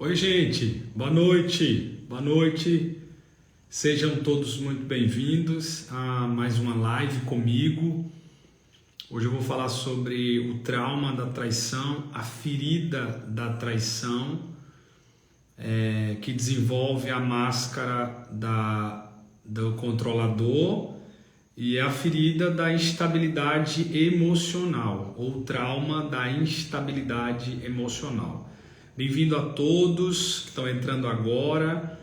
Oi, gente, boa noite, boa noite. Sejam todos muito bem-vindos a mais uma live comigo. Hoje eu vou falar sobre o trauma da traição, a ferida da traição, que desenvolve a máscara do controlador e a ferida da instabilidade emocional, ou trauma da instabilidade emocional. Bem-vindo a todos que estão entrando agora.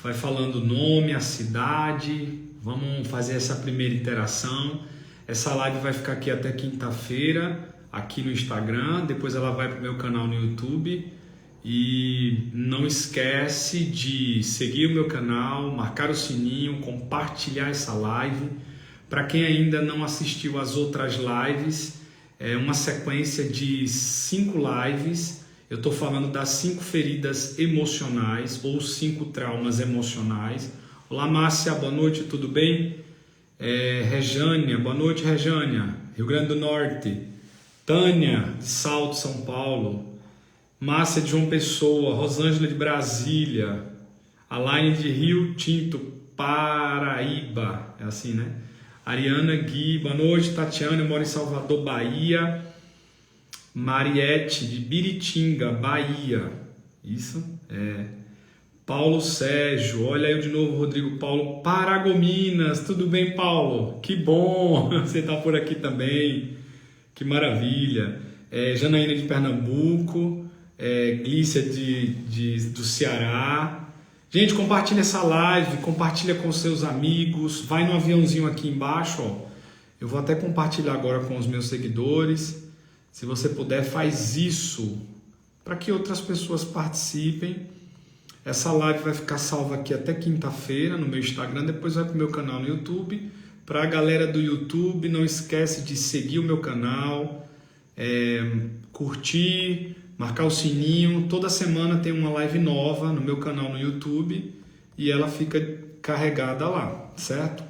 Vai falando o nome, a cidade. Vamos fazer essa primeira interação. Essa live vai ficar aqui até quinta-feira, aqui no Instagram. Depois ela vai para o meu canal no YouTube. E não esquece de seguir o meu canal, marcar o sininho, compartilhar essa live. Para quem ainda não assistiu às outras lives, é uma sequência de 5 lives. Eu estou falando das 5 feridas emocionais ou 5 traumas emocionais. Olá, Márcia, boa noite, tudo bem? Rejânia, boa noite, Rejânia, Rio Grande do Norte. Tânia, de Salto, São Paulo. Márcia, de João Pessoa. Rosângela, de Brasília. Alaine, de Rio Tinto, Paraíba. É assim, né? Ariana Gui, boa noite. Tatiana, eu moro em Salvador, Bahia. Mariette, de Biritinga, Bahia. Isso? Paulo Sérgio, olha eu de novo, Rodrigo Paulo, Paragominas. Tudo bem, Paulo? Que bom, você está por aqui também. Que maravilha. Janaína, de Pernambuco. Glícia, do Ceará. Gente, compartilha essa live, compartilha com seus amigos. Vai no aviãozinho aqui embaixo, ó. Eu vou até compartilhar agora com os meus seguidores. Se você puder, faz isso para que outras pessoas participem. Essa live vai ficar salva aqui até quinta-feira no meu Instagram, depois vai para o meu canal no YouTube. Para a galera do YouTube, não esquece de seguir o meu canal, curtir, marcar o sininho. Toda semana tem uma live nova no meu canal no YouTube e ela fica carregada lá, certo?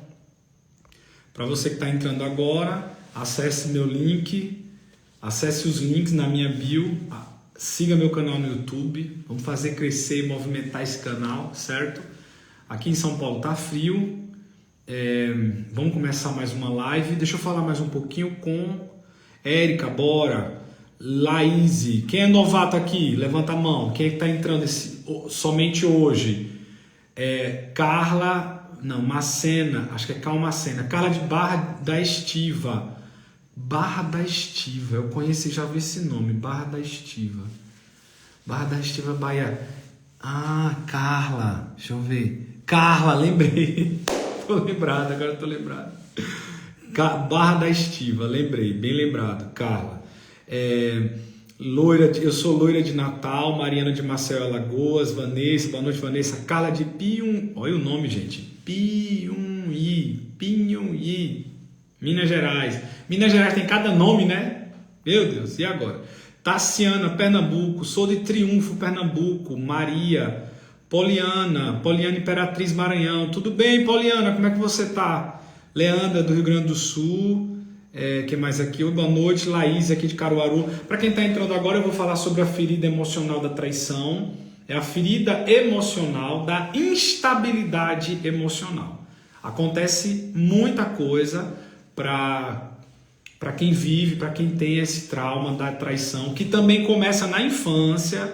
Para você que está entrando agora, acesse meu link. Acesse os links na minha bio, siga meu canal no YouTube, vamos fazer crescer e movimentar esse canal, certo? Aqui em São Paulo tá frio, vamos começar mais uma live. Deixa eu falar mais um pouquinho com Érica, bora, Laís, quem é novato aqui? Levanta a mão, quem é que tá entrando somente hoje? Macena, acho que é Calmacena, Carla de Barra da Estiva. Barra da Estiva, eu conheci, já vi esse nome, Barra da Estiva, Bahia. Carla, deixa eu ver, Carla, lembrei, agora tô lembrado, Barra da Estiva, lembrei, bem lembrado, Carla. Eu sou loira de Natal, Mariana de Maceió, Alagoas, Vanessa, boa noite, Vanessa. Carla de Pium, olha o nome, gente, Pinhuí, Minas Gerais. Minas Gerais tem cada nome, né? Meu Deus, e agora? Tassiana, Pernambuco. Sou de Triunfo, Pernambuco. Maria. Poliana Imperatriz, Maranhão. Tudo bem, Poliana? Como é que você tá? Leandra, do Rio Grande do Sul. Quem mais aqui? Boa noite. Laís, aqui de Caruaru. Para quem está entrando agora, eu vou falar sobre a ferida emocional da traição. É a ferida emocional da instabilidade emocional. Acontece muita coisa para quem vive, para quem tem esse trauma da traição, que também começa na infância.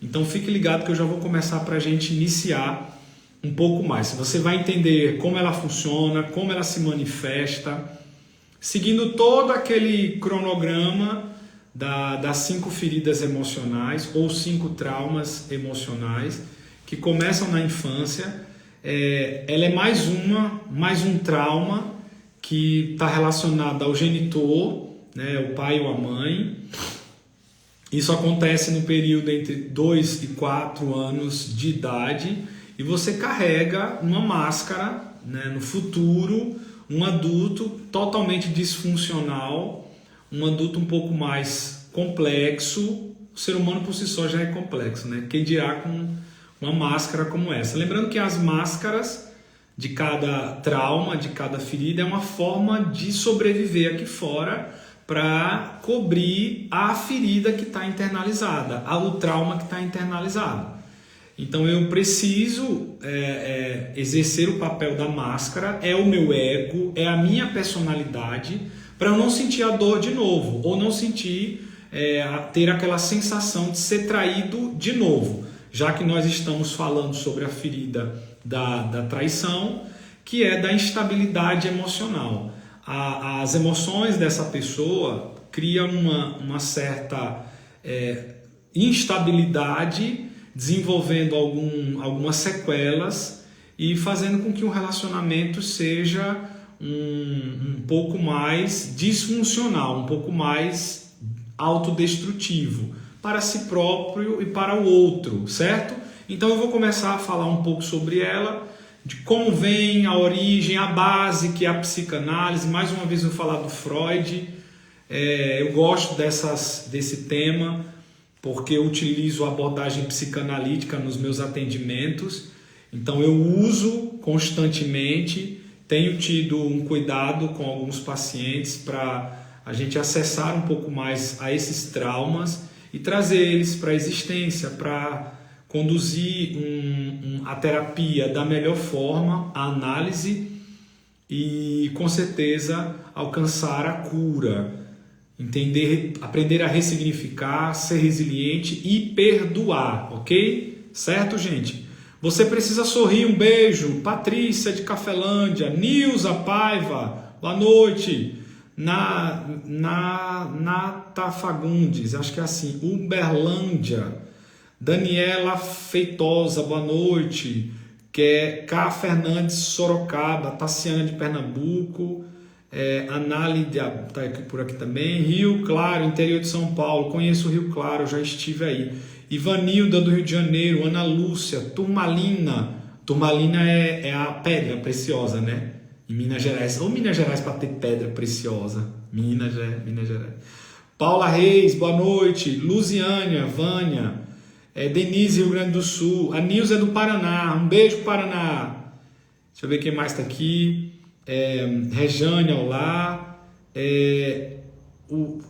Então fique ligado que eu já vou começar para a gente iniciar um pouco mais. Você vai entender como ela funciona, como ela se manifesta, seguindo todo aquele cronograma das 5 feridas emocionais ou 5 traumas emocionais que começam na infância. Ela é mais um trauma que está relacionado ao genitor, né, o pai ou a mãe. Isso acontece no período entre 2 e 4 anos de idade e você carrega uma máscara, né, no futuro, um adulto totalmente disfuncional, um adulto um pouco mais complexo. O ser humano por si só já é complexo, né? Quem dirá com uma máscara como essa. Lembrando que as máscaras de cada trauma, de cada ferida, é uma forma de sobreviver aqui fora para cobrir a ferida que está internalizada, o trauma que está internalizado. Então eu preciso exercer o papel da máscara, é o meu ego, é a minha personalidade, para eu não sentir a dor de novo, ou não sentir, ter aquela sensação de ser traído de novo, já que nós estamos falando sobre a ferida da traição, que é da instabilidade emocional. As emoções dessa pessoa criam uma certa instabilidade, desenvolvendo algumas sequelas e fazendo com que o relacionamento seja um pouco mais disfuncional, um pouco mais autodestrutivo para si próprio e para o outro, certo? Então eu vou começar a falar um pouco sobre ela, de como vem a origem, a base, que é a psicanálise. Mais uma vez eu vou falar do Freud. Eu gosto desse tema, porque eu utilizo a abordagem psicanalítica nos meus atendimentos. Então eu uso constantemente, tenho tido um cuidado com alguns pacientes para a gente acessar um pouco mais a esses traumas e trazer eles para a existência, para conduzir a terapia da melhor forma, a análise e com certeza alcançar a cura, entender, aprender a ressignificar, ser resiliente e perdoar, ok? Certo, gente? Você precisa sorrir, um beijo. Patrícia de Cafelândia, Nilza Paiva, boa noite. Nata Fagundes, acho que é assim, Uberlândia, Daniela Feitosa, boa noite. K. Fernandes, Sorocaba, Tassiana de Pernambuco, Análida está por aqui também, Rio Claro, interior de São Paulo, conheço o Rio Claro, já estive aí. Ivanilda do Rio de Janeiro, Ana Lúcia, Turmalina é a pedra preciosa, né? Em Minas Gerais, ou Minas Gerais para ter pedra preciosa, Minas Gerais. Paula Reis, boa noite. Luziânia, Vânia, Denise, Rio Grande do Sul, a Nilza é do Paraná, um beijo Paraná. Deixa eu ver quem mais está aqui. Rejane, olá.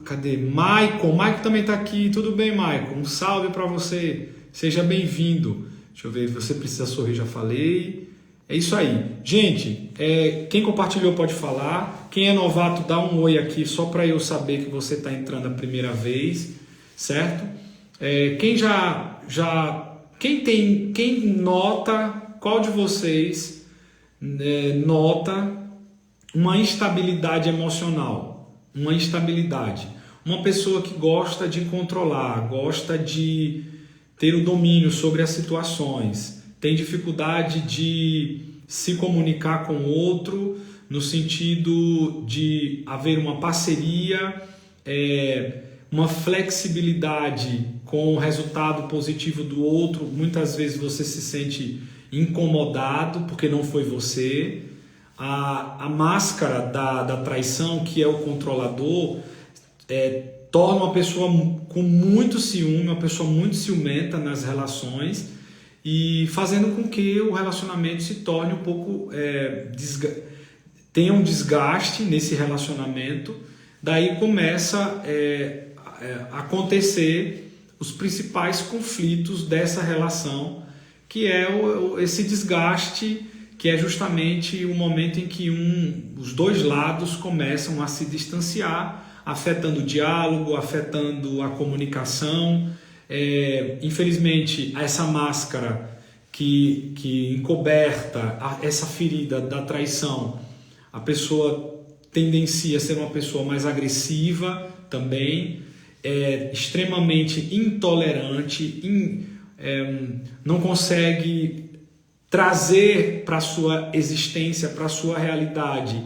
Cadê? Maicon também está aqui. Tudo bem, Maicon? Um salve para você. Seja bem-vindo. Deixa eu ver, você precisa sorrir, já falei. É isso aí. Gente, quem compartilhou pode falar. Quem é novato, dá um oi aqui, só para eu saber que você está entrando a primeira vez, certo? Quem nota, qual de vocês nota uma instabilidade emocional? Uma instabilidade. Uma pessoa que gosta de controlar, gosta de ter o domínio sobre as situações, tem dificuldade de se comunicar com o outro, no sentido de haver uma parceria, uma flexibilidade com o resultado positivo do outro. Muitas vezes você se sente incomodado porque não foi você. A máscara da traição, que é o controlador, torna uma pessoa com muito ciúme, uma pessoa muito ciumenta nas relações, e fazendo com que o relacionamento se torne um pouco... tenha um desgaste nesse relacionamento. Daí começa a acontecer os principais conflitos dessa relação, que é esse desgaste, que é justamente o momento em que os dois lados começam a se distanciar, afetando o diálogo, afetando a comunicação. Infelizmente, essa máscara que encoberta essa ferida da traição, a pessoa tendencia a ser uma pessoa mais agressiva também, extremamente intolerante, não consegue trazer para a sua existência, para a sua realidade,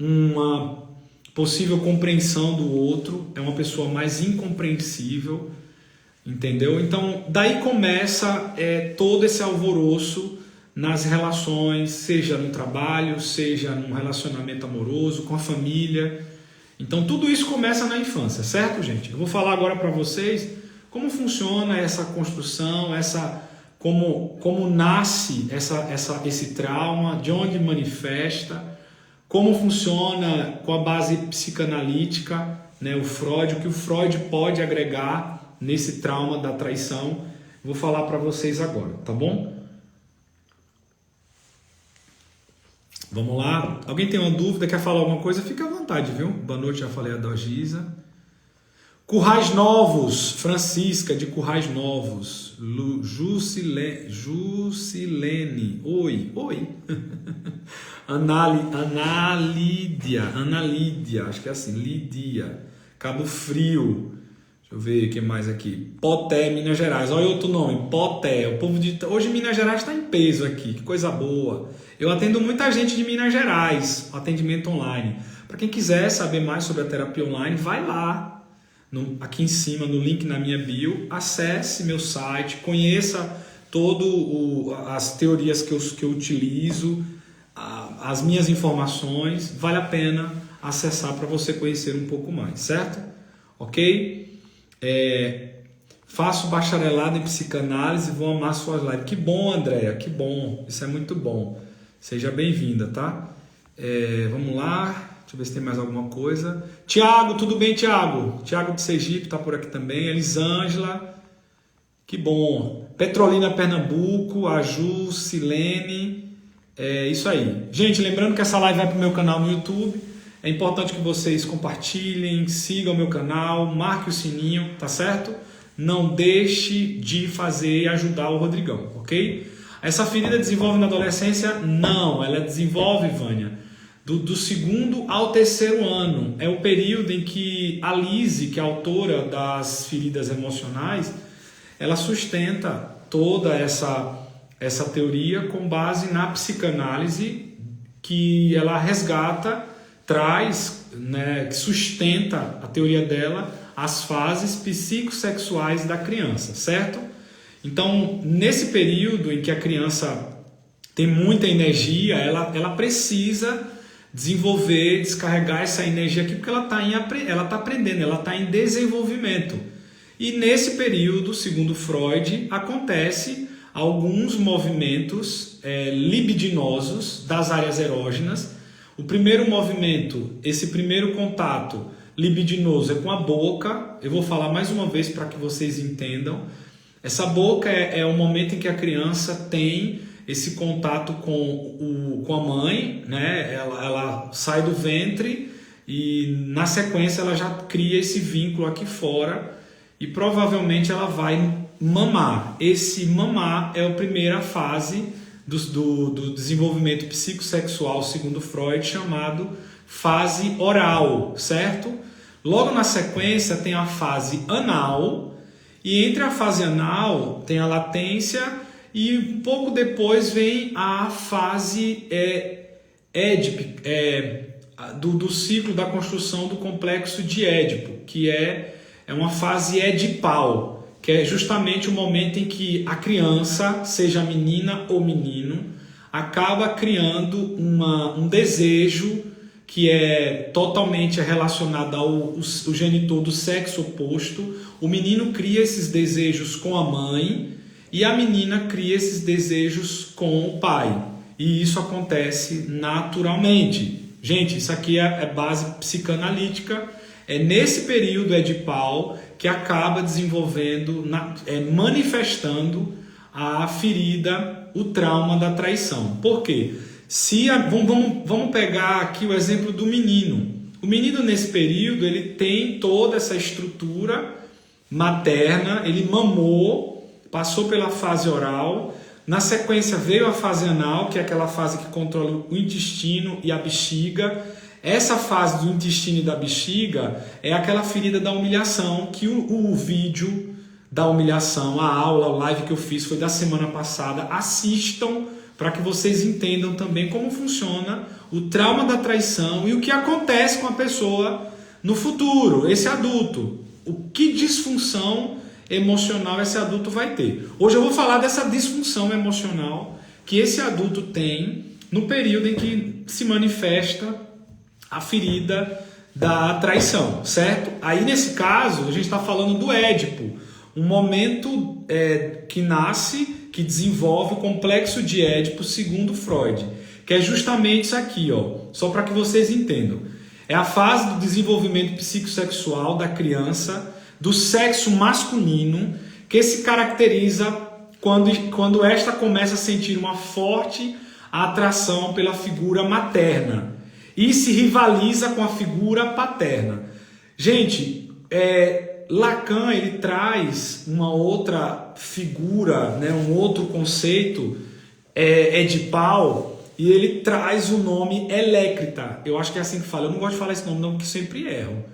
uma possível compreensão do outro, é uma pessoa mais incompreensível, entendeu? Então, daí começa todo esse alvoroço nas relações, seja no trabalho, seja num relacionamento amoroso, com a família. Então, tudo isso começa na infância, certo, gente? Eu vou falar agora para vocês como funciona essa construção, como nasce esse trauma, de onde manifesta, como funciona com a base psicanalítica, né, o Freud, o que o Freud pode agregar nesse trauma da traição. vou falar para vocês agora, tá bom? Vamos lá. Alguém tem uma dúvida, quer falar alguma coisa? Fica à vontade, viu? Boa noite, já falei a da Giza. Currais Novos, Francisca de Currais Novos. Jusilene. Oi. Analídia, acho que é assim, Lídia. Cabo Frio. Deixa eu ver o que mais aqui. Poté, Minas Gerais. Olha outro nome, Poté. O povo de... Hoje Minas Gerais está em peso aqui, que coisa boa. Eu atendo muita gente de Minas Gerais, atendimento online. Para quem quiser saber mais sobre a terapia online, vai lá. Aqui em cima, no link na minha bio, acesse meu site, conheça as teorias que eu utilizo, as minhas informações. Vale a pena acessar para você conhecer um pouco mais, certo? Ok? Faço bacharelado em psicanálise e vou amar suas lives. Que bom, Andréia, que bom, isso é muito bom. Seja bem-vinda, tá? Vamos lá. Deixa eu ver se tem mais alguma coisa. Tiago, tudo bem, Tiago? Tiago de Sergipe está por aqui também. Elisângela, que bom. Petrolina, Pernambuco. Aju, Silene. Isso aí. Gente, lembrando que essa live vai para o meu canal no YouTube. É importante que vocês compartilhem, sigam o meu canal, marquem o sininho, tá certo? Não deixe de fazer e ajudar o Rodrigão, ok? Essa ferida desenvolve na adolescência? Não, ela desenvolve, Vânia, do segundo ao terceiro ano. É o período em que a Lise, que é a autora das feridas emocionais, ela sustenta toda essa teoria com base na psicanálise, que ela resgata, traz, né, que sustenta a teoria dela, as fases psicossexuais da criança, certo? Então, nesse período em que a criança tem muita energia, ela precisa desenvolver, descarregar essa energia aqui, porque ela está aprendendo, ela está em desenvolvimento. E nesse período, segundo Freud, acontece alguns movimentos libidinosos das áreas erógenas. O primeiro movimento, esse primeiro contato libidinoso é com a boca. Eu vou falar mais uma vez para que vocês entendam. Essa boca é o momento em que a criança tem esse contato com a mãe, né? Ela sai do ventre e na sequência ela já cria esse vínculo aqui fora e provavelmente ela vai mamar. Esse mamar é a primeira fase do desenvolvimento psicossexual, segundo Freud, chamado fase oral, certo? Logo na sequência tem a fase anal, e entre a fase anal tem a latência, e um pouco depois vem a fase do ciclo da construção do complexo de Édipo, que é uma fase edipal, que é justamente o momento em que a criança, seja menina ou menino, acaba criando um desejo que é totalmente relacionado ao genitor do sexo oposto. O menino cria esses desejos com a mãe e a menina cria esses desejos com o pai. E isso acontece naturalmente. Gente, isso aqui é base psicanalítica. É nesse período edipal que acaba desenvolvendo, manifestando a ferida, o trauma da traição. Por quê? Vamos pegar aqui o exemplo do menino. O menino nesse período ele tem toda essa estrutura materna, ele mamou, passou pela fase oral, na sequência veio a fase anal, que é aquela fase que controla o intestino e a bexiga. Essa fase do intestino e da bexiga é aquela ferida da humilhação, que o vídeo da humilhação, a aula, a live que eu fiz foi da semana passada. Assistam para que vocês entendam também como funciona o trauma da traição e o que acontece com a pessoa no futuro, esse adulto. O que disfunção emocional esse adulto vai ter. Hoje eu vou falar dessa disfunção emocional que esse adulto tem no período em que se manifesta a ferida da traição, certo? Aí nesse caso a gente está falando do Édipo, um momento que nasce, que desenvolve o complexo de Édipo segundo Freud, que é justamente isso aqui, ó, só para que vocês entendam. É a fase do desenvolvimento psicossexual da criança, do sexo masculino, que se caracteriza quando esta começa a sentir uma forte atração pela figura materna e se rivaliza com a figura paterna. Gente, Lacan ele traz uma outra figura, né, um outro conceito edipal, e ele traz o nome Electra. Eu acho que é assim que fala. Eu não gosto de falar esse nome não, porque sempre erro.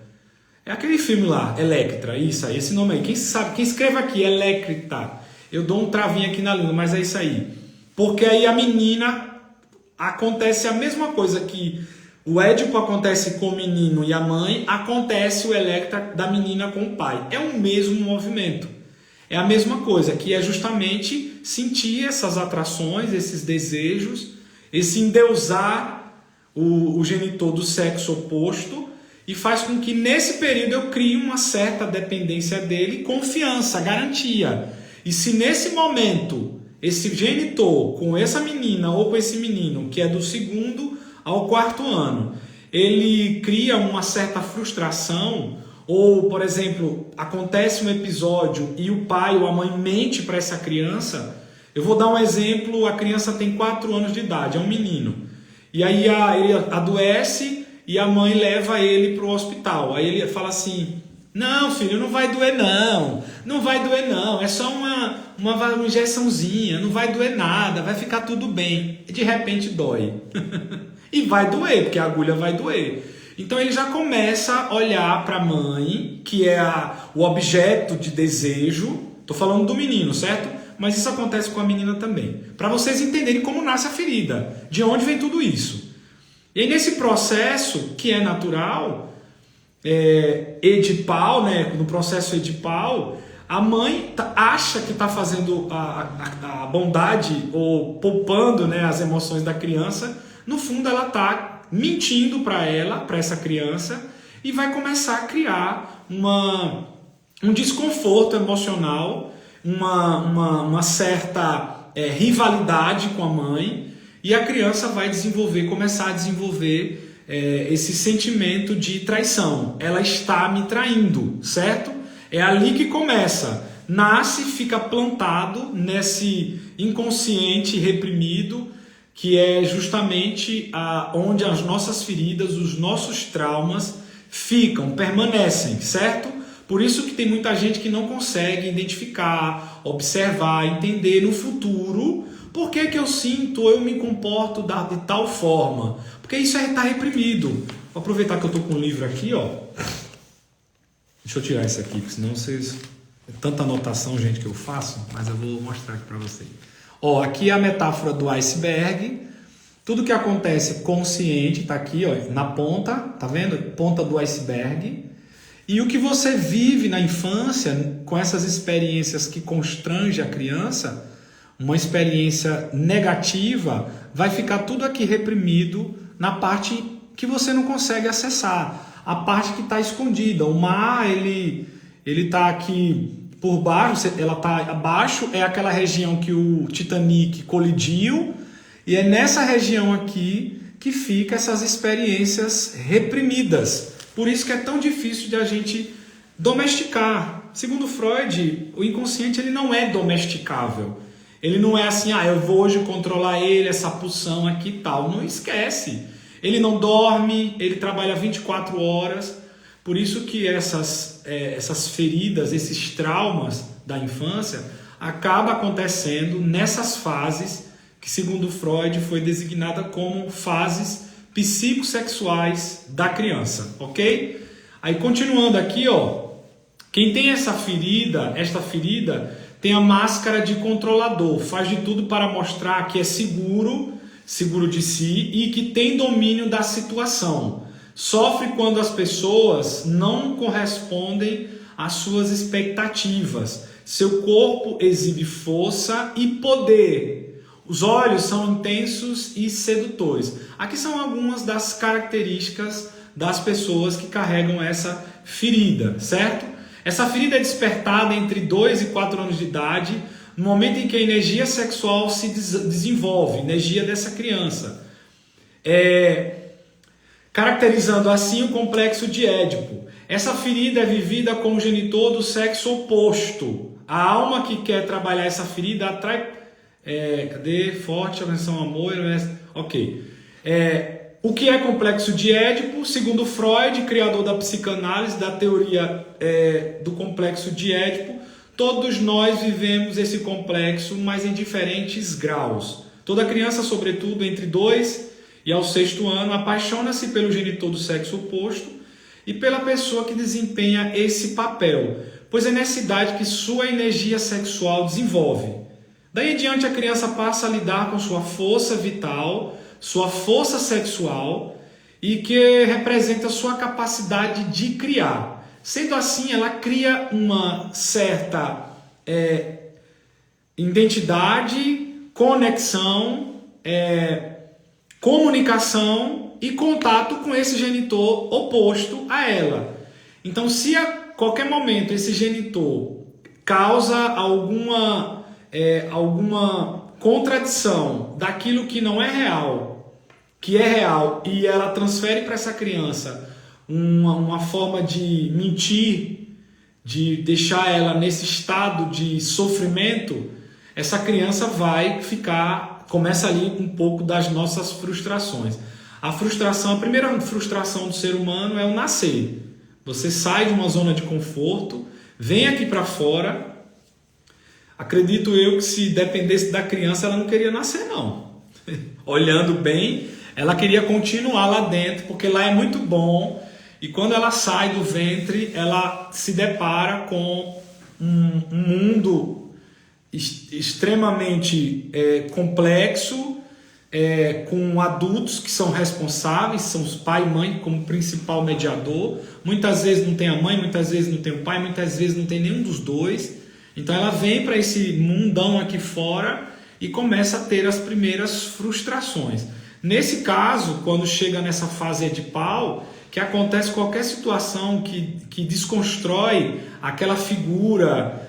É aquele filme lá, Electra, isso aí, esse nome aí. Quem sabe, quem escreve aqui, Electra. Eu dou um travinho aqui na língua, mas é isso aí. Porque aí a menina, acontece a mesma coisa que o Édipo acontece com o menino e a mãe, acontece o Electra da menina com o pai. É o mesmo movimento. É a mesma coisa, que é justamente sentir essas atrações, esses desejos, esse endeusar o genitor do sexo oposto, e faz com que nesse período eu crie uma certa dependência dele, confiança, garantia. E se nesse momento esse genitor com essa menina ou com esse menino, que é do 2º ao 4º ano, ele cria uma certa frustração, ou, por exemplo, acontece um episódio e o pai ou a mãe mente para essa criança. Eu vou dar um exemplo, a criança tem 4 anos de idade, é um menino. E aí ele adoece e a mãe leva ele para o hospital. Aí ele fala assim, não filho, não vai doer não, não vai doer não, é só uma injeçãozinha, não vai doer nada, vai ficar tudo bem. E de repente dói. E vai doer, porque a agulha vai doer. Então ele já começa a olhar para a mãe, que é o objeto de desejo. Estou falando do menino, certo? Mas isso acontece com a menina também. Para vocês entenderem como nasce a ferida, de onde vem tudo isso. E aí nesse processo, que é natural, edipal, né? No processo edipal, a mãe acha que está fazendo a bondade ou poupando, né, as emoções da criança. No fundo ela está mentindo para essa criança, e vai começar a criar um desconforto emocional, uma certa rivalidade com a mãe, e a criança vai começar a desenvolver esse sentimento de traição. Ela está me traindo, certo? É ali que começa. Nasce, fica plantado nesse inconsciente reprimido, que é justamente onde as nossas feridas, os nossos traumas permanecem, certo? Por isso que tem muita gente que não consegue identificar, observar, entender no futuro por que eu sinto, eu me comporto de tal forma. Porque isso está reprimido. Vou aproveitar que eu estou com um livro aqui, ó. Deixa eu tirar isso aqui, porque senão vocês... É tanta anotação, gente, que eu faço, mas eu vou mostrar aqui para vocês. Ó, aqui é a metáfora do iceberg. Tudo que acontece consciente está aqui, ó, na ponta, tá vendo? Ponta do iceberg. E o que você vive na infância, com essas experiências que constrangem a criança, uma experiência negativa, vai ficar tudo aqui reprimido na parte que você não consegue acessar, a parte que está escondida. O mar, ele está aqui por baixo, ela está abaixo, é aquela região que o Titanic colidiu, e é nessa região aqui que fica essas experiências reprimidas. Por isso que é tão difícil de a gente domesticar. Segundo Freud, o inconsciente ele não é domesticável. Ele não é assim, eu vou hoje controlar ele, essa pulsão aqui e tal. Não esquece. Ele não dorme, ele trabalha 24 horas. Por isso que essas feridas, esses traumas da infância, acabam acontecendo nessas fases que, segundo Freud, foi designada como fases psicossexuais da criança, ok? Aí continuando aqui, ó, quem tem esta ferida tem a máscara de controlador, faz de tudo para mostrar que é seguro de si e que tem domínio da situação. Sofre quando as pessoas não correspondem às suas expectativas. Seu corpo exibe força e poder. Os olhos são intensos e sedutores. Aqui são algumas das características das pessoas que carregam essa ferida, certo? Essa ferida é despertada entre 2 e 4 anos de idade, no momento em que a energia sexual se desenvolve, energia dessa criança. Caracterizando assim o complexo de Édipo. Essa ferida é vivida com o genitor do sexo oposto. A alma que quer trabalhar essa ferida atrai... cadê? Forte, organização, amor... Ok. O que é complexo de Édipo? Segundo Freud, criador da psicanálise, da teoria do complexo de Édipo, todos nós vivemos esse complexo, mas em diferentes graus. Toda criança, sobretudo entre 2 e ao 6º ano, apaixona-se pelo genitor do sexo oposto e pela pessoa que desempenha esse papel, pois é nessa idade que sua energia sexual desenvolve. Daí em diante a criança passa a lidar com sua força vital, sua força sexual e que representa sua capacidade de criar. Sendo assim, ela cria uma certa identidade, conexão, comunicação e contato com esse genitor oposto a ela. Então, se a qualquer momento esse genitor causa alguma contradição daquilo que não é real, que é real, e ela transfere para essa criança uma forma de mentir, de deixar ela nesse estado de sofrimento, essa criança vai começa ali um pouco das nossas frustrações. A primeira frustração do ser humano é o nascer. Você sai de uma zona de conforto, vem aqui para fora. Acredito eu que se dependesse da criança, ela não queria nascer, não. Olhando bem, ela queria continuar lá dentro, porque lá é muito bom. E quando ela sai do ventre, ela se depara com um mundo extremamente complexo, com adultos que são responsáveis, são os pai e mãe como principal mediador. Muitas vezes não tem a mãe, muitas vezes não tem o pai, muitas vezes não tem nenhum dos dois. Então ela vem para esse mundão aqui fora e começa a ter as primeiras frustrações. Nesse caso, quando chega nessa fase edipal, que acontece qualquer situação que desconstrói aquela figura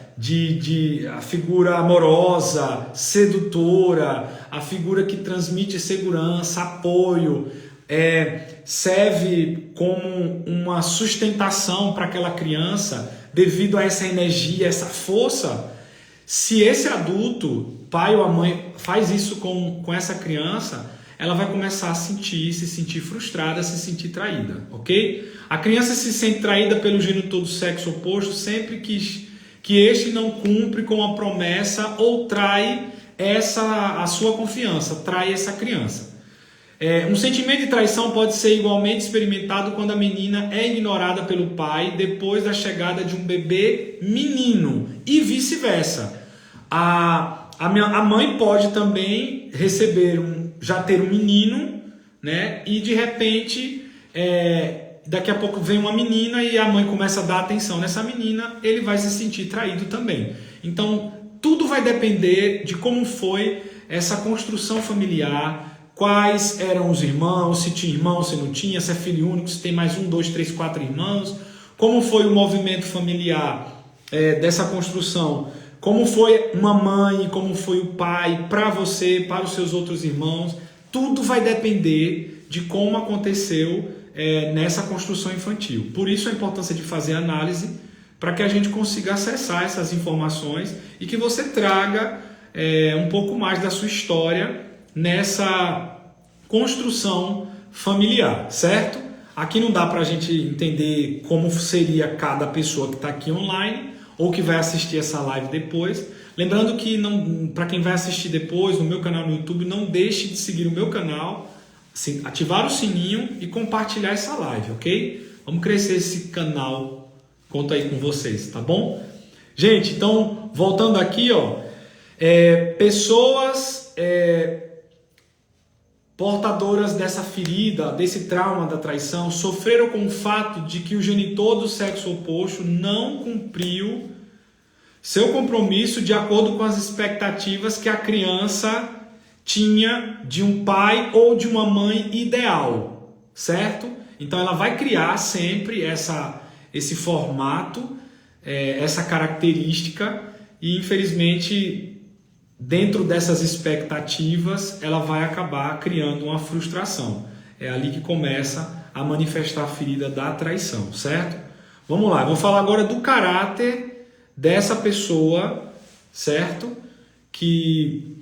a figura amorosa, sedutora, a figura que transmite segurança, apoio, serve como uma sustentação para aquela criança devido a essa energia, essa força. Se esse adulto, pai ou a mãe, faz isso com essa criança, ela vai começar a se sentir frustrada, se sentir traída, ok? A criança se sente traída pelo genitor do sexo oposto sempre que este não cumpre com a promessa ou trai a sua confiança, trai essa criança. Um sentimento de traição pode ser igualmente experimentado quando a menina é ignorada pelo pai depois da chegada de um bebê menino e vice-versa. A mãe pode também já ter um menino, né? E de repente, daqui a pouco vem uma menina e a mãe começa a dar atenção nessa menina, ele vai se sentir traído também. Então, tudo vai depender de como foi essa construção familiar, quais eram os irmãos, se tinha irmão, se não tinha, se é filho único, se tem mais 1, 2, 3, 4 irmãos, como foi o movimento familiar dessa construção, como foi uma mãe, como foi o pai para você, para os seus outros irmãos. Tudo vai depender de como aconteceu nessa construção infantil. Por isso a importância de fazer análise, para que a gente consiga acessar essas informações e que você traga um pouco mais da sua história nessa construção familiar, certo? Aqui não dá para a gente entender como seria cada pessoa que está aqui online ou que vai assistir essa live depois. Lembrando que para quem vai assistir depois no meu canal no YouTube, não deixe de seguir o meu canal, ativar o sininho e compartilhar essa live, ok? Vamos crescer esse canal, conto aí com vocês, tá bom? Gente, então, voltando aqui, pessoas portadoras dessa ferida, desse trauma da traição, sofreram com o fato de que o genitor do sexo oposto não cumpriu seu compromisso de acordo com as expectativas que a criança tinha de um pai ou de uma mãe ideal, certo? Então ela vai criar sempre esse formato, essa característica, e infelizmente dentro dessas expectativas, ela vai acabar criando uma frustração. É ali que começa a manifestar a ferida da traição, certo? Vamos lá, eu vou falar agora do caráter dessa pessoa, certo? Que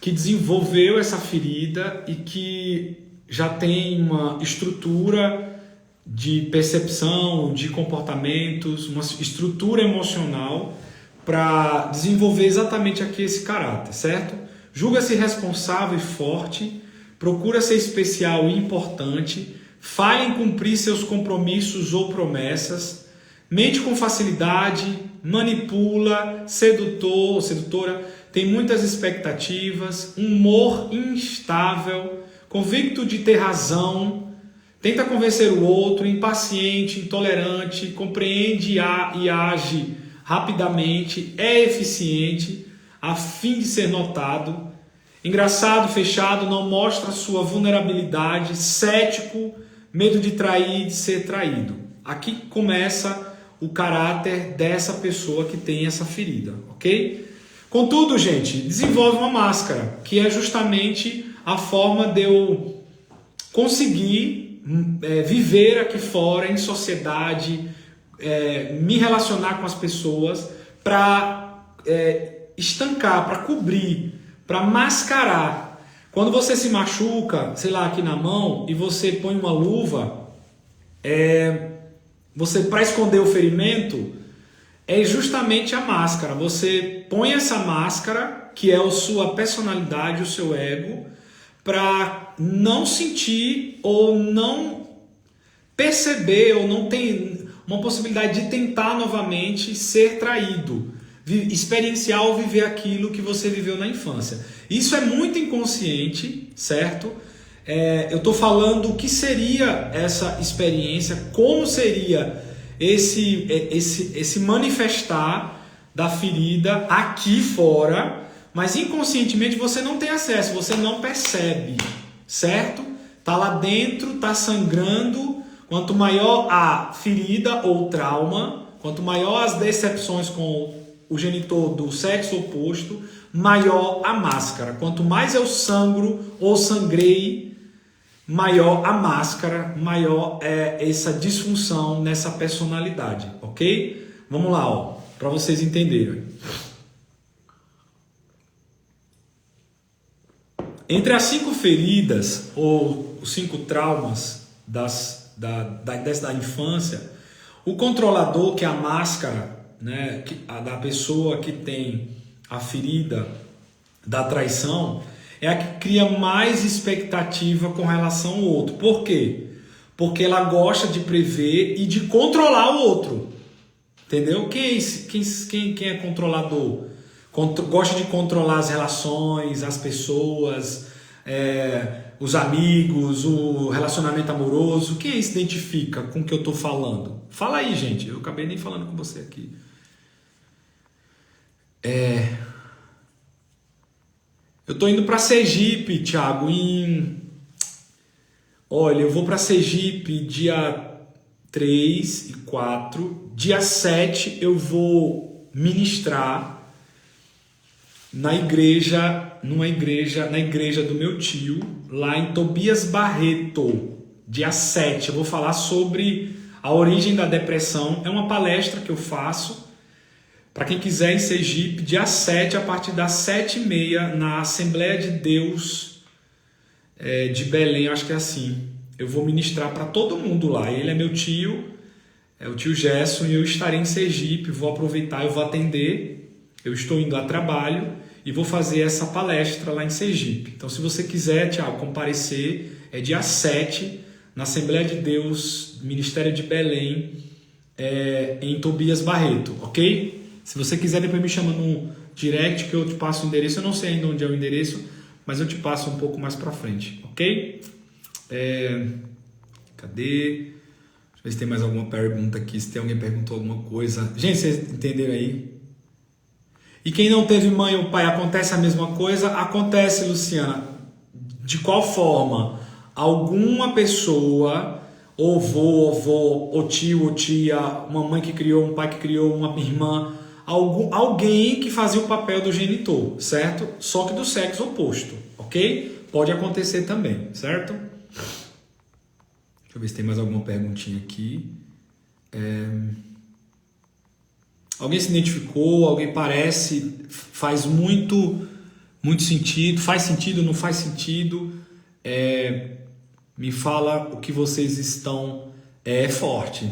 desenvolveu essa ferida e que já tem uma estrutura de percepção, de comportamentos, uma estrutura emocional para desenvolver exatamente aqui esse caráter, certo? Julga-se responsável e forte, procura ser especial e importante, falha em cumprir seus compromissos ou promessas, mente com facilidade, manipula, sedutor ou sedutora, tem muitas expectativas, humor instável, convicto de ter razão, tenta convencer o outro, impaciente, intolerante, compreende e age rapidamente, é eficiente, a fim de ser notado, engraçado, fechado, não mostra sua vulnerabilidade, cético, medo de trair, de ser traído. Aqui começa o caráter dessa pessoa que tem essa ferida, ok? Contudo, gente, desenvolve uma máscara, que é justamente a forma de eu conseguir viver aqui fora, em sociedade, me relacionar com as pessoas para estancar, para cobrir, para mascarar. Quando você se machuca, sei lá, aqui na mão, e você põe uma luva, você para esconder o ferimento, é justamente a máscara. Você põe essa máscara, que é a sua personalidade, o seu ego, para não sentir ou não perceber ou não ter uma possibilidade de tentar novamente ser traído, experienciar ou viver aquilo que você viveu na infância. Isso é muito inconsciente, certo? Eu estou falando o que seria essa experiência, como seria esse manifestar da ferida aqui fora, mas inconscientemente você não tem acesso, você não percebe, certo? Tá lá dentro, tá sangrando. Quanto maior a ferida ou trauma, quanto maior as decepções com o genitor do sexo oposto, maior a máscara. Quanto mais eu sangro ou sangrei, maior a máscara, maior é essa disfunção nessa personalidade, ok? Vamos lá, para vocês entenderem. Entre as 5 feridas ou os 5 traumas da infância, o controlador, que é a máscara, né, da pessoa que tem a ferida da traição, é a que cria mais expectativa com relação ao outro. Por quê? Porque ela gosta de prever e de controlar o outro. Entendeu? Quem é controlador? Gosta de controlar as relações, as pessoas, os amigos, o relacionamento amoroso. Quem se identifica com o que eu estou falando? Fala aí, gente. Eu acabei nem falando com você aqui. Eu estou indo para Sergipe, Thiago. Olha, eu vou para Sergipe dia 3 e 4. Dia 7 eu vou ministrar na igreja do meu tio, lá em Tobias Barreto, dia 7. Eu vou falar sobre a origem da depressão. É uma palestra que eu faço para quem quiser em Sergipe, dia 7, a partir das 7h30, na Assembleia de Deus de Belém, acho que é assim. Eu vou ministrar para todo mundo lá. Ele é meu tio, é o tio Gerson, e eu estarei em Sergipe, vou aproveitar, eu vou atender. Eu estou indo a trabalho e vou fazer essa palestra lá em Sergipe. Então, se você quiser, Tiago, comparecer, é dia 7, na Assembleia de Deus, Ministério de Belém, em Tobias Barreto, ok? Se você quiser, depois me chama no direct que eu te passo o endereço. Eu não sei ainda onde é o endereço, mas eu te passo um pouco mais pra frente, ok? Cadê? Deixa eu ver se tem mais alguma pergunta aqui, se tem alguém perguntou alguma coisa. Gente, vocês entenderam aí? E quem não teve mãe ou pai, acontece a mesma coisa? Acontece, Luciana. De qual forma? Alguma pessoa, ou avô, ou tio, ou tia, uma mãe que criou, um pai que criou, uma irmã, alguém que fazia o papel do genitor, certo? Só que do sexo oposto, ok? Pode acontecer também, certo? Deixa eu ver se tem mais alguma perguntinha aqui. Alguém se identificou? Alguém parece? Faz muito sentido? Faz sentido? Não faz sentido? Me fala o que vocês estão... É forte.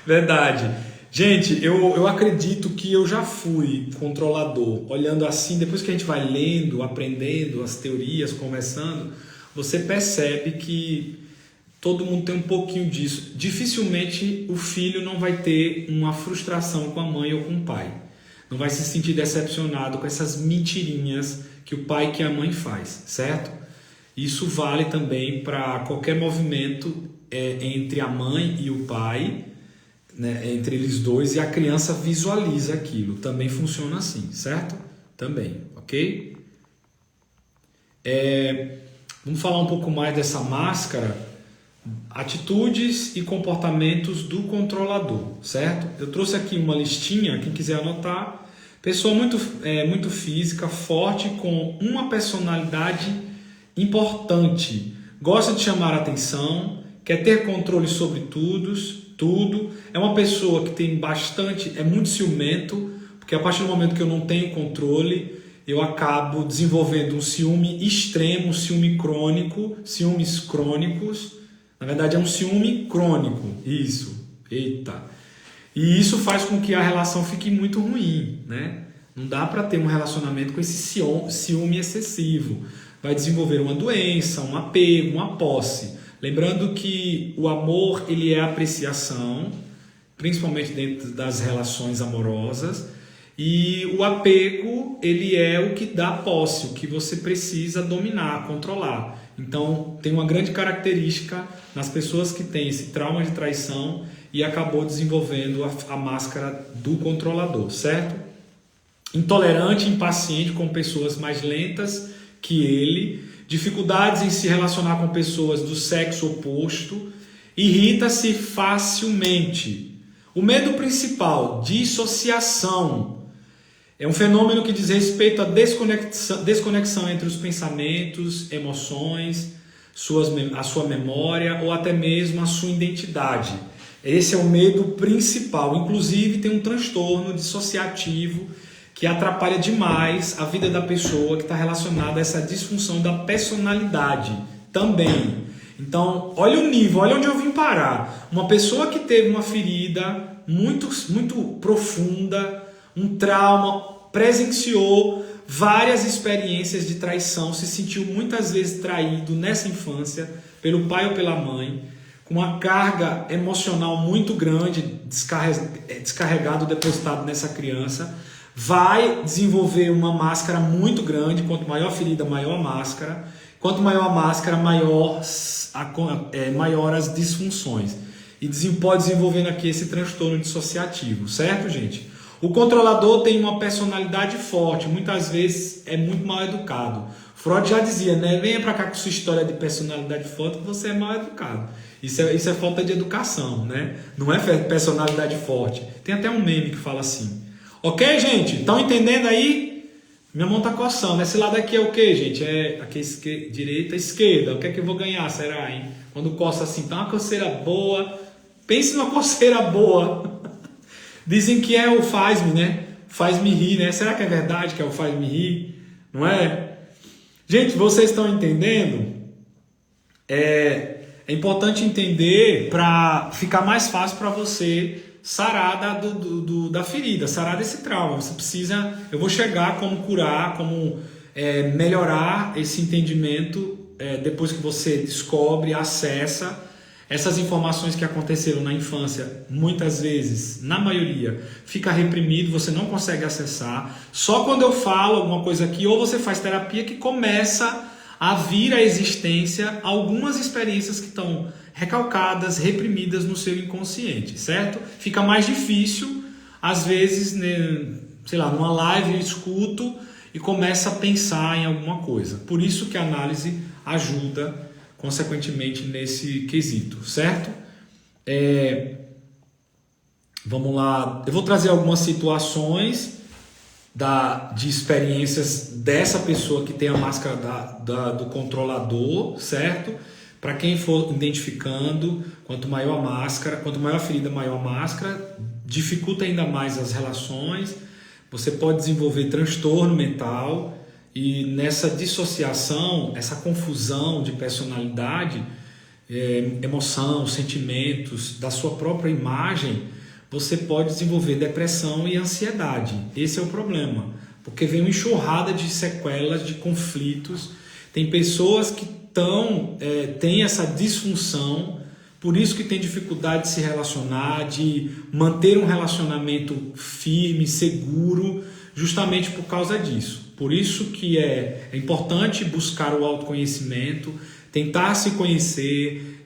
Verdade. Gente, eu acredito que eu já fui controlador. Olhando assim, depois que a gente vai lendo, aprendendo as teorias, conversando, você percebe que todo mundo tem um pouquinho disso. Dificilmente o filho não vai ter uma frustração com a mãe ou com o pai. Não vai se sentir decepcionado com essas mentirinhas que o pai e que a mãe faz, certo? Isso vale também para qualquer movimento entre a mãe e o pai, né, entre eles dois, e a criança visualiza aquilo. Também funciona assim, certo? Também, ok? Vamos falar um pouco mais dessa máscara. Atitudes e comportamentos do controlador, certo? Eu trouxe aqui uma listinha, quem quiser anotar. Pessoa muito física, forte, com uma personalidade importante. Gosta de chamar a atenção, quer ter controle sobre tudo. É uma pessoa que tem é muito ciumento, porque a partir do momento que eu não tenho controle, eu acabo desenvolvendo um ciúme extremo, um ciúme crônico, ciúmes crônicos. Na verdade é um ciúme crônico, isso, eita. E isso faz com que a relação fique muito ruim, né? Não dá para ter um relacionamento com esse ciúme excessivo. Vai desenvolver uma doença, um apego, uma posse. Lembrando que o amor, ele é apreciação, principalmente dentro das relações amorosas. E o apego, ele é o que dá posse, o que você precisa dominar, controlar. Então, tem uma grande característica nas pessoas que têm esse trauma de traição e acabou desenvolvendo a máscara do controlador, certo? Intolerante, impaciente com pessoas mais lentas que ele, dificuldades em se relacionar com pessoas do sexo oposto, irrita-se facilmente. O medo principal, dissociação. É um fenômeno que diz respeito à desconexão entre os pensamentos, emoções, a sua memória ou até mesmo a sua identidade. Esse é o medo principal. Inclusive tem um transtorno dissociativo que atrapalha demais a vida da pessoa que está relacionada a essa disfunção da personalidade também. Então, olha o nível, olha onde eu vim parar. Uma pessoa que teve uma ferida muito profunda, um trauma, presenciou várias experiências de traição, se sentiu muitas vezes traído nessa infância pelo pai ou pela mãe, com uma carga emocional muito grande, descarregado, depositado nessa criança, vai desenvolver uma máscara muito grande. Quanto maior a ferida, maior a máscara. Quanto maior a máscara, maior as disfunções. E pode desenvolvendo aqui esse transtorno dissociativo, certo, gente? O controlador tem uma personalidade forte, muitas vezes é muito mal educado. Freud já dizia, né? Venha pra cá com sua história de personalidade forte que você é mal educado. Isso é falta de educação, né? Não é personalidade forte. Tem até um meme que fala assim. Ok, gente? Estão entendendo aí? Minha mão tá coçando. Esse lado aqui é o que, gente? É aqui direita, esquerda. O que é que eu vou ganhar, será, hein? Quando coça assim, tá uma coceira boa. Pense numa coceira boa. Dizem que é o faz-me, né? Faz-me rir, né? Será que é verdade que é o faz-me rir? Não é? Gente, vocês estão entendendo? É importante entender para ficar mais fácil para você sarar da ferida, sarar desse trauma. Você precisa... Eu vou chegar como curar, como melhorar esse entendimento depois que você descobre, acessa essas informações que aconteceram na infância. Muitas vezes, na maioria, fica reprimido, você não consegue acessar. Só quando eu falo alguma coisa aqui, ou você faz terapia, que começa a vir à existência algumas experiências que estão recalcadas, reprimidas no seu inconsciente, certo? Fica mais difícil, às vezes, né, sei lá, numa live eu escuto e começo a pensar em alguma coisa. Por isso que a análise ajuda, consequentemente, nesse quesito, certo? Vamos lá, eu vou trazer algumas situações de experiências dessa pessoa que tem a máscara do controlador, certo? para quem for identificando, quanto maior a máscara, quanto maior a ferida, maior a máscara, dificulta ainda mais as relações, você pode desenvolver transtorno mental e nessa dissociação, essa confusão de personalidade, emoção, sentimentos, da sua própria imagem, você pode desenvolver depressão e ansiedade. Esse é o problema, porque vem uma enxurrada de sequelas, de conflitos. Tem pessoas que têm essa disfunção, por isso que tem dificuldade de se relacionar, de manter um relacionamento firme, seguro, justamente por causa disso. Por isso que é importante buscar o autoconhecimento, tentar se conhecer,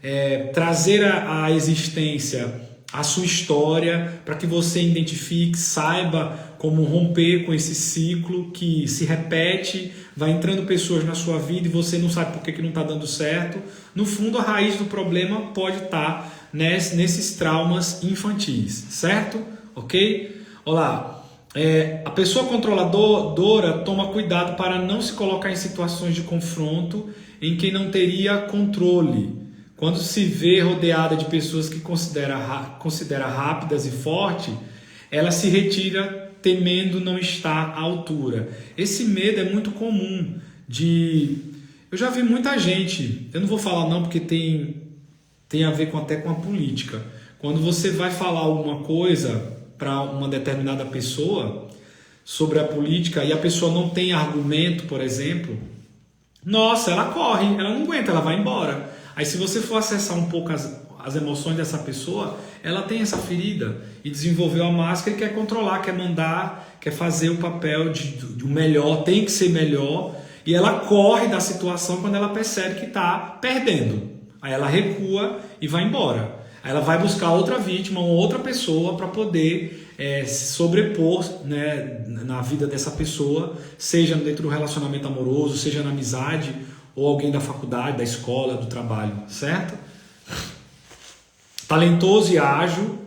trazer à existência a sua história, para que você identifique, saiba como romper com esse ciclo que se repete, vai entrando pessoas na sua vida e você não sabe por que não está dando certo. No fundo, a raiz do problema pode estar nesses traumas infantis, certo? Ok? Olá, a pessoa controladora toma cuidado para não se colocar em situações de confronto em que não teria controle. Quando se vê rodeada de pessoas que considera rápidas e fortes, ela se retira temendo não estar à altura. Esse medo é muito comum. Eu já vi muita gente, eu não vou falar não porque tem a ver até com a política. Quando você vai falar alguma coisa para uma determinada pessoa sobre a política e a pessoa não tem argumento, por exemplo, nossa, ela corre, ela não aguenta, ela vai embora. Aí se você for acessar um pouco as emoções dessa pessoa, ela tem essa ferida e desenvolveu a máscara e quer controlar, quer mandar, quer fazer o papel de melhor, tem que ser melhor, e ela corre da situação quando ela percebe que está perdendo. Aí ela recua e vai embora. Aí ela vai buscar outra vítima, uma outra pessoa para poder se sobrepor, né, na vida dessa pessoa, seja dentro do relacionamento amoroso, seja na amizade, ou alguém da faculdade, da escola, do trabalho, certo? Talentoso e ágil,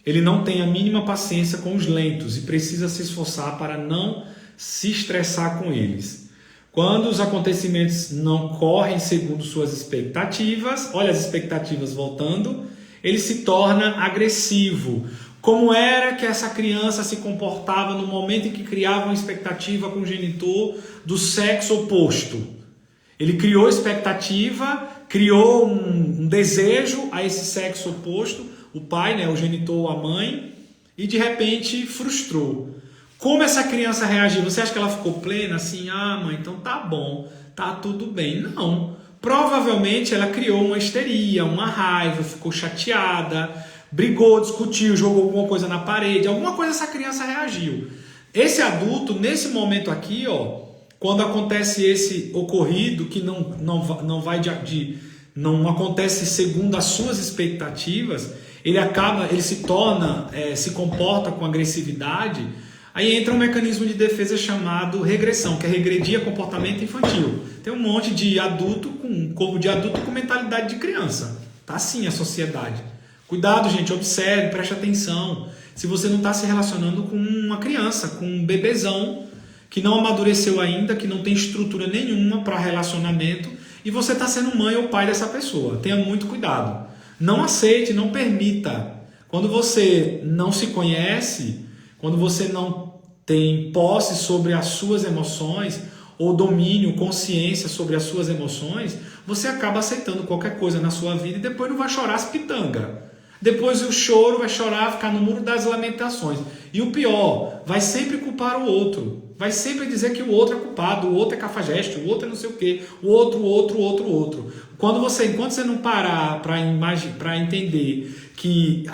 ele não tem a mínima paciência com os lentos e precisa se esforçar para não se estressar com eles. Quando os acontecimentos não correm segundo suas expectativas, olha as expectativas voltando, ele se torna agressivo. Como era que essa criança se comportava no momento em que criava uma expectativa com o genitor do sexo oposto? Ele criou expectativa, criou um desejo a esse sexo oposto, o pai, né, o genitor, a mãe, e de repente frustrou. Como essa criança reagiu? Você acha que ela ficou plena assim? Ah, mãe, então tá bom, tá tudo bem. Não. Provavelmente ela criou uma histeria, uma raiva, ficou chateada, brigou, discutiu, jogou alguma coisa na parede, alguma coisa essa criança reagiu. Esse adulto, nesse momento aqui, quando acontece esse ocorrido que não acontece segundo as suas expectativas, ele se comporta com agressividade, aí entra um mecanismo de defesa chamado regressão, que é regredir a comportamento infantil. Tem um monte de adulto com um corpo de adulto com mentalidade de criança. Tá assim a sociedade. Cuidado, gente, observe, preste atenção. Se você não está se relacionando com uma criança, com um bebezão, que não amadureceu ainda, que não tem estrutura nenhuma para relacionamento, e você está sendo mãe ou pai dessa pessoa. Tenha muito cuidado. Não aceite, não permita. Quando você não se conhece, quando você não tem posse sobre as suas emoções, ou domínio, consciência sobre as suas emoções, você acaba aceitando qualquer coisa na sua vida e depois não vai chorar as pitangas. Depois o choro vai chorar, ficar no muro das lamentações. E o pior, vai sempre culpar o outro. Vai sempre dizer que o outro é culpado, o outro é cafajeste, o outro é não sei o quê, o outro. Enquanto você não parar para entender que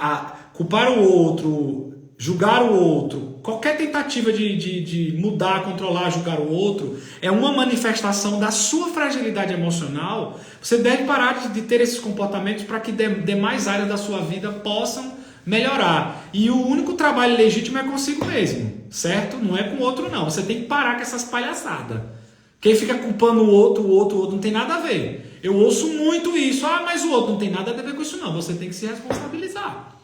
culpar o outro, julgar o outro, qualquer tentativa de mudar, controlar, julgar o outro, é uma manifestação da sua fragilidade emocional. Você deve parar de ter esses comportamentos para que demais áreas da sua vida possam melhorar. E o único trabalho legítimo é consigo mesmo, certo? Não é com o outro, não. Você tem que parar com essas palhaçadas. Quem fica culpando o outro não tem nada a ver. Eu ouço muito isso. Ah, mas o outro não tem nada a ver com isso, não. Você tem que se responsabilizar.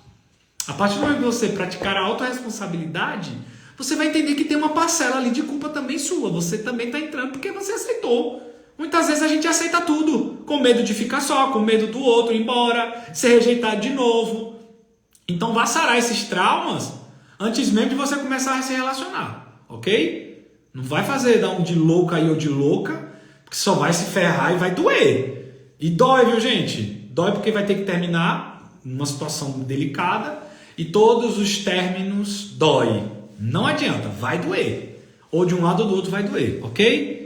A partir do momento que você praticar a autorresponsabilidade, você vai entender que tem uma parcela ali de culpa também sua. Você também está entrando porque você aceitou. Muitas vezes a gente aceita tudo, com medo de ficar só, com medo do outro ir embora, ser rejeitado de novo. Então vá sarar esses traumas antes mesmo de você começar a se relacionar, ok? Não vai fazer dar um de louca aí ou de louca, porque só vai se ferrar e vai doer. E dói, viu, gente? Dói porque vai ter que terminar numa situação delicada e todos os términos dói. Não adianta, vai doer. Ou de um lado ou do outro vai doer, ok?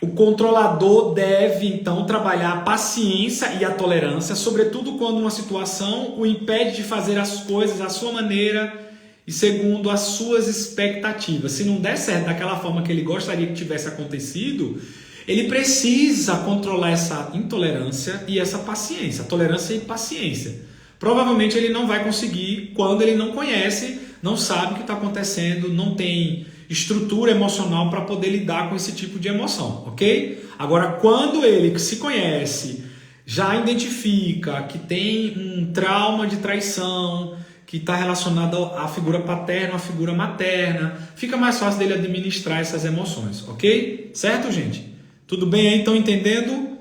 O controlador deve, então, trabalhar a paciência e a tolerância, sobretudo quando uma situação o impede de fazer as coisas à sua maneira e segundo as suas expectativas. Se não der certo daquela forma que ele gostaria que tivesse acontecido, ele precisa controlar essa intolerância e essa paciência, tolerância e paciência. Provavelmente ele não vai conseguir quando ele não conhece, não sabe o que está acontecendo, não tem estrutura emocional para poder lidar com esse tipo de emoção, ok? Agora, quando ele se conhece, já identifica que tem um trauma de traição, que está relacionado à figura paterna, à figura materna, fica mais fácil dele administrar essas emoções, ok? Certo, gente? Tudo bem aí? Estão entendendo?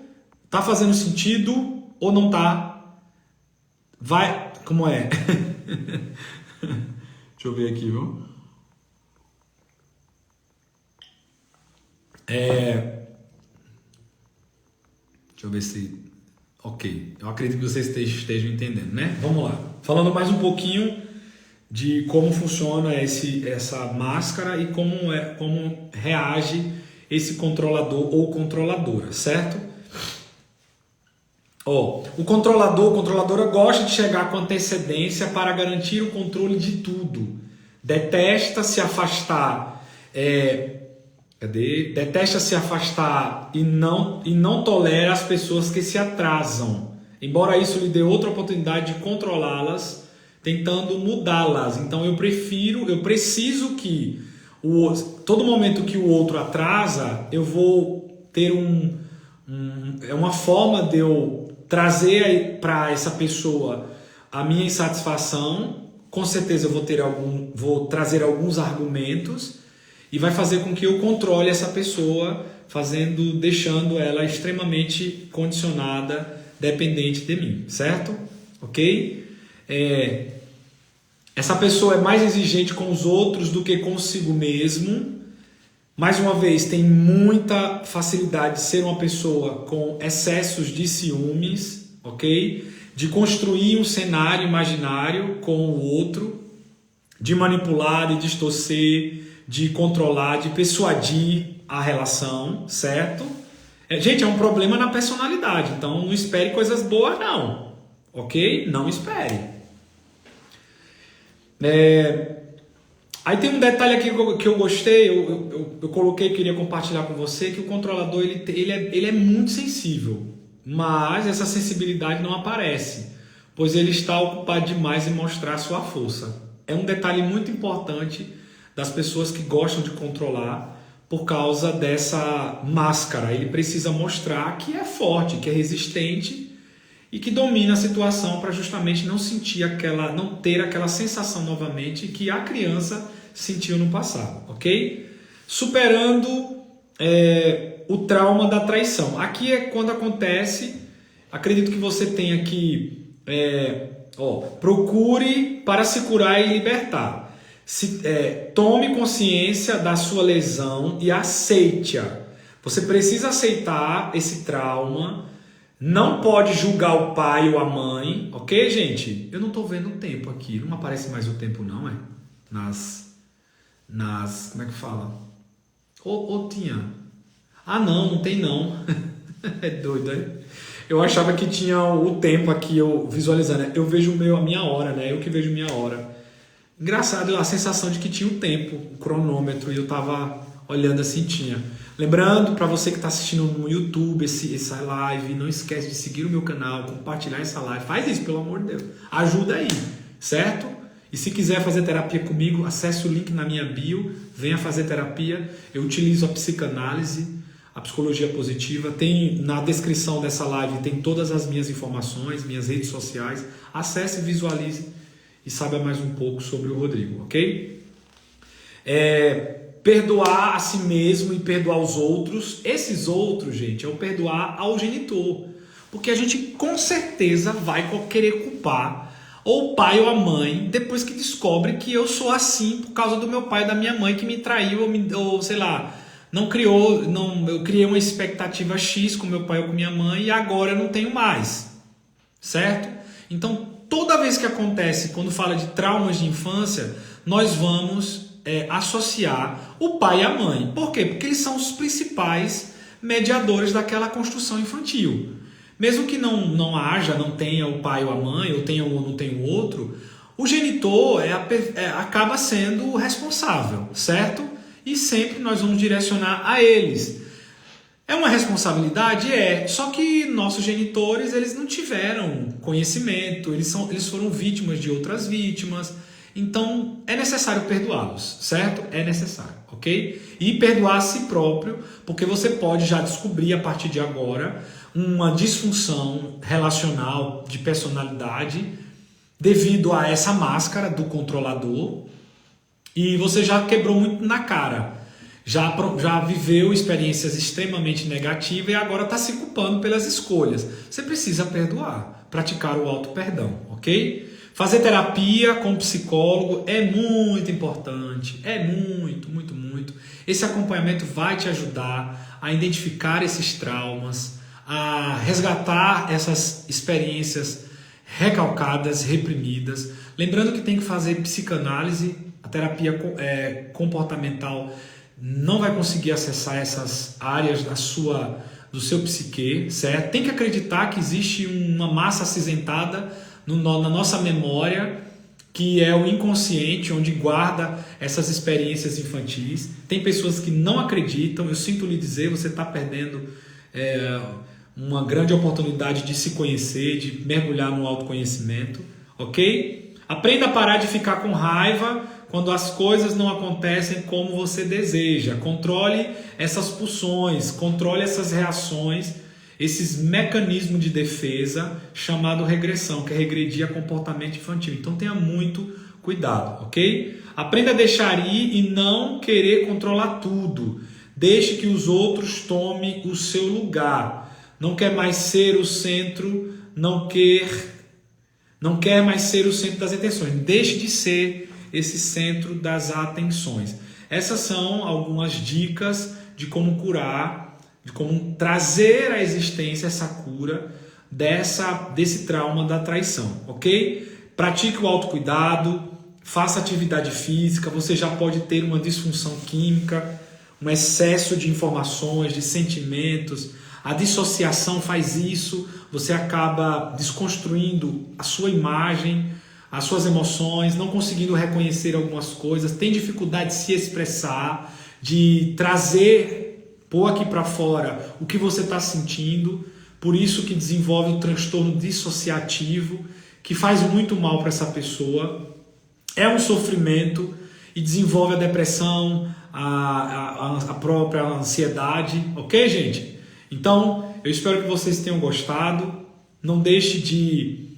Tá fazendo sentido ou não tá? Vai, como é? Deixa eu ver aqui, viu? Deixa eu ver se... Ok, eu acredito que vocês estejam entendendo, né? Vamos lá. Falando mais um pouquinho de como funciona essa máscara e como reage esse controlador ou controladora, certo? O controlador ou controladora gosta de chegar com antecedência para garantir o controle de tudo. Detesta se afastar... Detesta se afastar e não tolera as pessoas que se atrasam. Embora isso lhe dê outra oportunidade de controlá-las, tentando mudá-las. Então eu preciso que todo momento que o outro atrasa, eu vou ter uma forma de eu trazer para essa pessoa a minha insatisfação. Com certeza eu vou trazer alguns argumentos e vai fazer com que eu controle essa pessoa, deixando ela extremamente condicionada, dependente de mim, certo? Ok? Essa pessoa é mais exigente com os outros do que consigo mesmo. Mais uma vez, tem muita facilidade de ser uma pessoa com excessos de ciúmes, ok? De construir um cenário imaginário com o outro, de manipular, de distorcer, de controlar, de persuadir a relação, certo? Gente, é um problema na personalidade, então não espere coisas boas não, ok? Não espere. Aí tem um detalhe aqui que eu gostei, eu coloquei, queria compartilhar com você, que o controlador ele é muito sensível, mas essa sensibilidade não aparece, pois ele está ocupado demais em mostrar sua força. É um detalhe muito importante das pessoas que gostam de controlar por causa dessa máscara. Ele precisa mostrar que é forte, que é resistente e que domina a situação para justamente não ter aquela sensação novamente que a criança sentiu no passado, ok? Superando o trauma da traição. Aqui é quando acontece, acredito que você tenha que procure para se curar e libertar. Tome consciência da sua lesão e aceite-a. Você precisa aceitar esse trauma. Não pode julgar o pai ou a mãe, ok, gente? Eu não estou vendo o tempo aqui. Não aparece mais o tempo, não, é? Como é que fala? Ou tinha? Ah, não tem não. É doido, é? Eu achava que tinha o tempo aqui, eu visualizando. Eu vejo a minha hora, né? Eu que vejo minha hora. Engraçado, a sensação de que tinha o tempo, o cronômetro, e eu tava olhando assim, tinha. Lembrando, para você que está assistindo no YouTube essa live, não esquece de seguir o meu canal, compartilhar essa live. Faz isso, pelo amor de Deus. Ajuda aí, certo? E se quiser fazer terapia comigo, acesse o link na minha bio, venha fazer terapia. Eu utilizo a psicanálise, a psicologia positiva. Tem na descrição dessa live, tem todas as minhas informações, minhas redes sociais. Acesse, visualize e saiba mais um pouco sobre o Rodrigo, ok? perdoar a si mesmo e perdoar os outros. Esses outros, gente, é o perdoar ao genitor. Porque a gente com certeza vai querer culpar ou o pai ou a mãe depois que descobre que eu sou assim por causa do meu pai e da minha mãe que me traiu ou sei lá, eu criei uma expectativa X com meu pai ou com minha mãe e agora eu não tenho mais, certo? Então toda vez que acontece, quando fala de traumas de infância, nós vamos associar o pai e a mãe. Por quê? Porque eles são os principais mediadores daquela construção infantil. Mesmo que não tenha o pai ou a mãe, ou tenha um ou não tenha o outro, o genitor acaba sendo o responsável, certo? E sempre nós vamos direcionar a eles. É uma responsabilidade? É. Só que nossos genitores, eles não tiveram conhecimento, eles foram vítimas de outras vítimas. Então, é necessário perdoá-los, certo? É necessário, ok? E perdoar a si próprio, porque você pode já descobrir a partir de agora uma disfunção relacional de personalidade devido a essa máscara do controlador e você já quebrou muito na cara. Já viveu experiências extremamente negativas e agora está se culpando pelas escolhas. Você precisa perdoar, praticar o auto-perdão, ok? Fazer terapia com psicólogo é muito importante, é muito, muito, muito. Esse acompanhamento vai te ajudar a identificar esses traumas, a resgatar essas experiências recalcadas, reprimidas. Lembrando que tem que fazer psicanálise, a terapia comportamental não vai conseguir acessar essas áreas do seu psique, certo? Tem que acreditar que existe uma massa acinzentada na nossa memória, que é o inconsciente, onde guarda essas experiências infantis. Tem pessoas que não acreditam, eu sinto lhe dizer, você está perdendo uma grande oportunidade de se conhecer, de mergulhar no autoconhecimento, ok? Aprenda a parar de ficar com raiva quando as coisas não acontecem como você deseja. Controle essas pulsões, controle essas reações, esses mecanismos de defesa chamado regressão, que é regredir a comportamento infantil. Então tenha muito cuidado, ok? Aprenda a deixar ir e não querer controlar tudo. Deixe que os outros tomem o seu lugar. Não quer mais ser o centro, não quer mais ser o centro das atenções. Deixe de ser esse centro das atenções. Essas são algumas dicas de como curar, de como trazer à existência essa cura desse trauma da traição, ok? Pratique o autocuidado, faça atividade física, você já pode ter uma disfunção química, um excesso de informações, de sentimentos. A dissociação faz isso, você acaba desconstruindo a sua imagem, as suas emoções, não conseguindo reconhecer algumas coisas, tem dificuldade de se expressar, de pôr aqui para fora o que você está sentindo, por isso que desenvolve o transtorno dissociativo, que faz muito mal para essa pessoa, é um sofrimento e desenvolve a depressão, a própria ansiedade, ok, gente? Então, eu espero que vocês tenham gostado. Não deixe de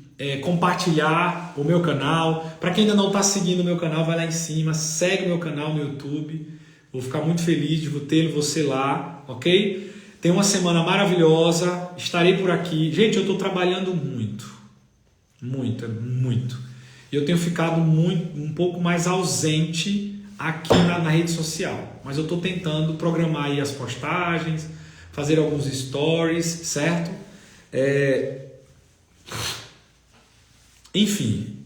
compartilhar o meu canal. Para quem ainda não está seguindo o meu canal, vai lá em cima, segue o meu canal no YouTube. Vou ficar muito feliz de ter você lá, ok? Tenha uma semana maravilhosa. Estarei por aqui. Gente, eu estou trabalhando muito. Muito, muito. E eu tenho ficado um pouco mais ausente aqui na rede social. Mas eu estou tentando programar aí as postagens, fazer alguns stories, certo? Enfim,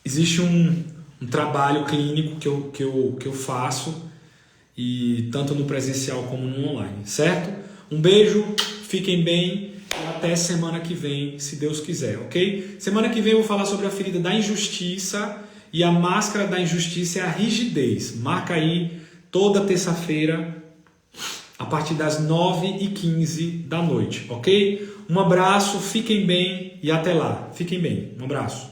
existe um trabalho clínico que eu faço, e tanto no presencial como no online, certo? Um beijo, fiquem bem e até semana que vem, se Deus quiser, ok? Semana que vem eu vou falar sobre a ferida da injustiça, e a máscara da injustiça é a rigidez. Marca aí toda terça-feira, a partir das 9h15 da noite, ok? Um abraço, fiquem bem e até lá. Fiquem bem, um abraço.